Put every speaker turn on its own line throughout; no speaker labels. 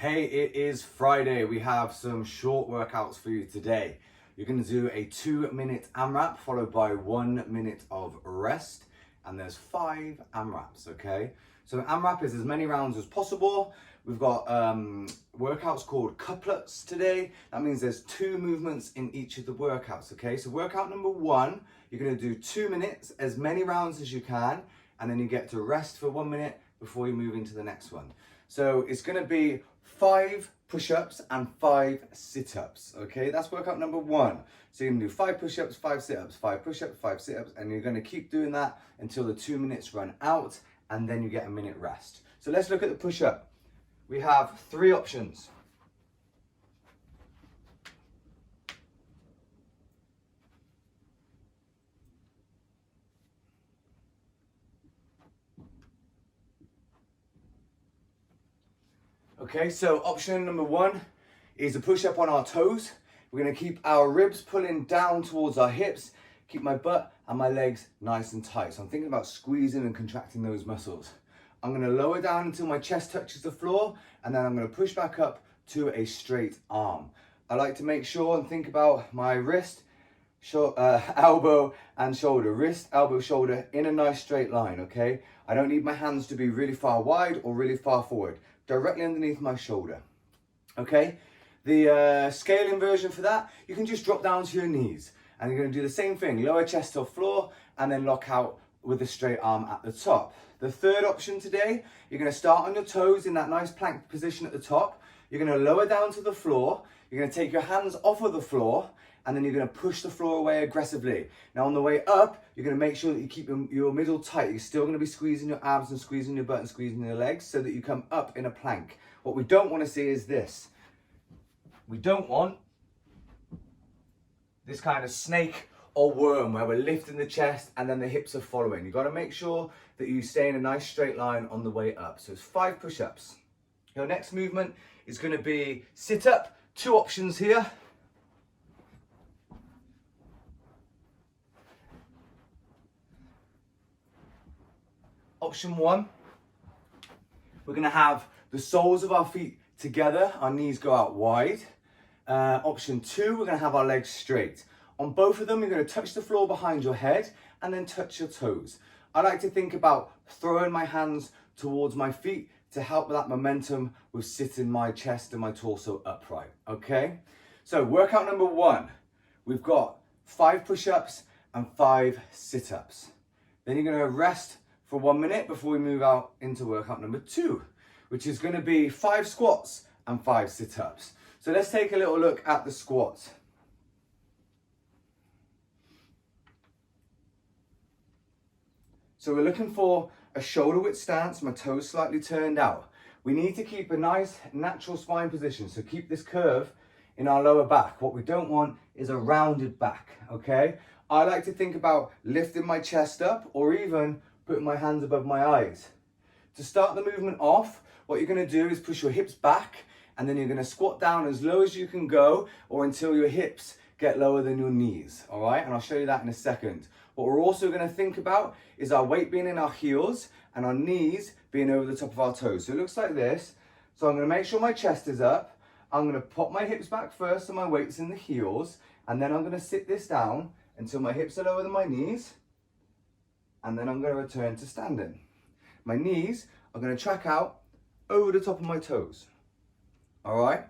Hey, it is Friday. We have some short workouts for you today. You're going to do a 2-minute AMRAP followed by 1 minute of rest, and there's 5 AMRAPs, okay? So AMRAP is as many rounds as possible. We've got workouts called couplets today. That means there's 2 movements in each of the workouts, okay? So workout number 1, you're going to do 2 minutes, as many rounds as you can, and then you get to rest for 1 minute before you move into the next one. So it's going to be 5 push-ups and 5 sit-ups, okay? That's workout number 1. So you're going to do 5 push-ups, 5 sit-ups, 5 push-ups, 5 sit-ups, and you're going to keep doing that until the 2 minutes run out, and then you get a minute rest. So let's look at the push-up. We have 3 options. Okay, so option number 1 is a push-up on our toes. We're going to keep our ribs pulling down towards our hips, keep my butt and my legs nice and tight. So I'm thinking about squeezing and contracting those muscles. I'm going to lower down until my chest touches the floor, and then I'm going to push back up to a straight arm. I like to make sure and think about my wrist, elbow and shoulder. Wrist, elbow, shoulder in a nice straight line, okay? I don't need my hands to be really far wide or really far forward. Directly underneath my shoulder, okay? The scaling version for that, you can just drop down to your knees, and you're going to do the same thing, lower chest to floor, and then lock out with the straight arm at the top. The third option today, you're going to start on your toes in that nice plank position at the top. You're going to lower down to the floor. You're going to take your hands off of the floor, and then you're going to push the floor away aggressively. Now on the way up, you're going to make sure that you keep your middle tight. You're still going to be squeezing your abs and squeezing your butt and squeezing your legs so that you come up in a plank. What we don't want to see is this. We don't want this kind of snake or worm where we're lifting the chest and then the hips are following. You've got to make sure that you stay in a nice straight line on the way up. So it's 5 push-ups. Your next movement is going to be sit up. 2 options here. Option 1, we're going to have the soles of our feet together, our knees go out wide. Option 2, we're going to have our legs straight. On both of them, you're going to touch the floor behind your head and then touch your toes. I like to think about throwing my hands towards my feet to help that momentum with sitting my chest and my torso upright, okay? So workout number 1, we've got 5 push-ups and 5 sit-ups. Then you're going to rest for 1 minute before we move out into workout number 2, which is going to be 5 squats and 5 sit-ups. So let's take a little look at the squats. So we're looking for a shoulder width stance, my toes slightly turned out. We need to keep a nice natural spine position, so keep this curve in our lower back. What we don't want is a rounded back, okay? I like to think about lifting my chest up or even putting my hands above my eyes. To start the movement off, what you're going to do is push your hips back, and then you're going to squat down as low as you can go or until your hips get lower than your knees, all right? And I'll show you that in a second. What we're also going to think about is our weight being in our heels and our knees being over the top of our toes. So it looks like this. So I'm going to make sure my chest is up. I'm going to pop my hips back first so my weight's in the heels, and then I'm going to sit this down until my hips are lower than my knees, and then I'm going to return to standing. My knees are going to track out over the top of my toes. All right?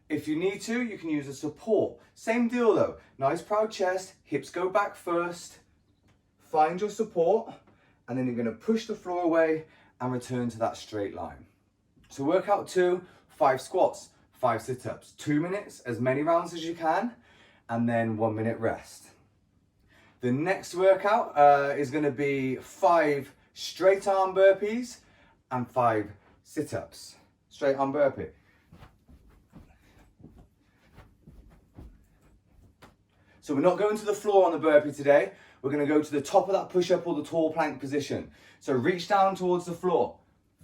If you need to, you can use a support. Same deal though. Nice proud chest, hips go back first. Find your support, and then you're going to push the floor away and return to that straight line. So workout 2, 5 squats, 5 sit-ups, 2 minutes, as many rounds as you can, and then 1 minute rest. The next workout is going to be 5 straight arm burpees and 5 sit-ups. Straight arm burpee. So we're not going to the floor on the burpee today. We're going to go to the top of that push-up or the tall plank position. So reach down towards the floor.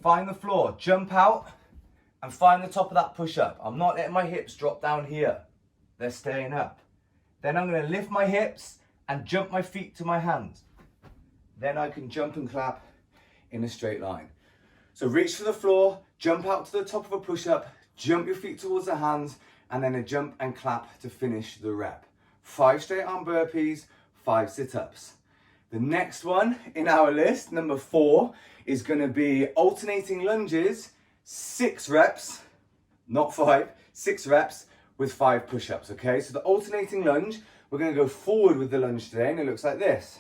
Find the floor, jump out, and find the top of that push-up. I'm not letting my hips drop down here. They're staying up. Then I'm going to lift my hips and jump my feet to my hands. Then I can jump and clap in a straight line. So reach for the floor, Jump out to the top of a push-up, jump your feet towards the hands, and then a jump and clap to finish the rep. 5 straight arm burpees, 5 sit-ups. The next one in our list, number 4, is going to be alternating lunges, 6 reps, not 5, 6 reps with 5 push-ups, okay? So the alternating lunge, we're going to go forward with the lunge today, and it looks like this.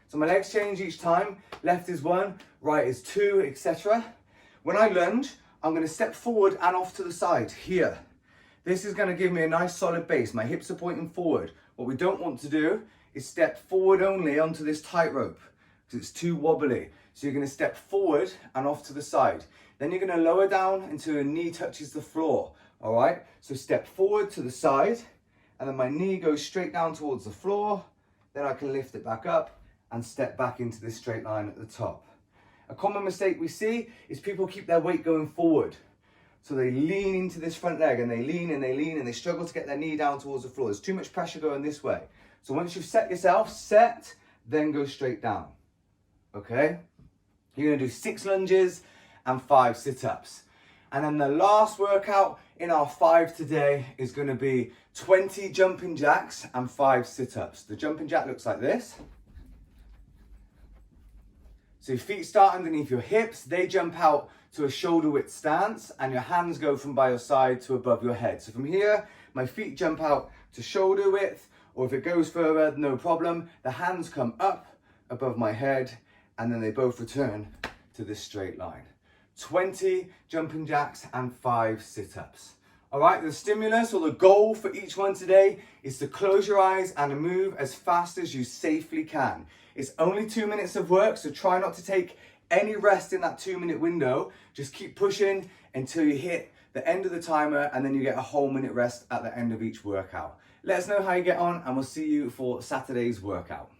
So my legs change each time. Left is 1, right is 2, etc. When I lunge, I'm going to step forward and off to the side, here. This is going to give me a nice solid base. My hips are pointing forward. What we don't want to do is step forward only onto this tightrope, because it's too wobbly. So you're going to step forward and off to the side. Then you're going to lower down until your knee touches the floor, all right? So step forward to the side, and then my knee goes straight down towards the floor. Then I can lift it back up and step back into this straight line at the top. A common mistake we see is people keep their weight going forward. So they lean into this front leg, and they lean and they lean, and they struggle to get their knee down towards the floor. There's too much pressure going this way. So once you've set yourself, set, then go straight down, okay? You're gonna do 6 lunges and 5 sit-ups. And then the last workout in our 5 today is gonna be 20 jumping jacks and 5 sit-ups. The jumping jack looks like this. So your feet start underneath your hips, they jump out to a shoulder width stance, and your hands go from by your side to above your head. So from here, my feet jump out to shoulder width, or if it goes further, no problem. The hands come up above my head, and then they both return to this straight line. 20 jumping jacks and 5 sit-ups. All right, the stimulus or the goal for each one today is to close your eyes and move as fast as you safely can. It's only 2 minutes of work, so try not to take any rest in that 2-minute window. Just keep pushing until you hit the end of the timer, and then you get a whole minute rest at the end of each workout. Let us know how you get on, and we'll see you for Saturday's workout.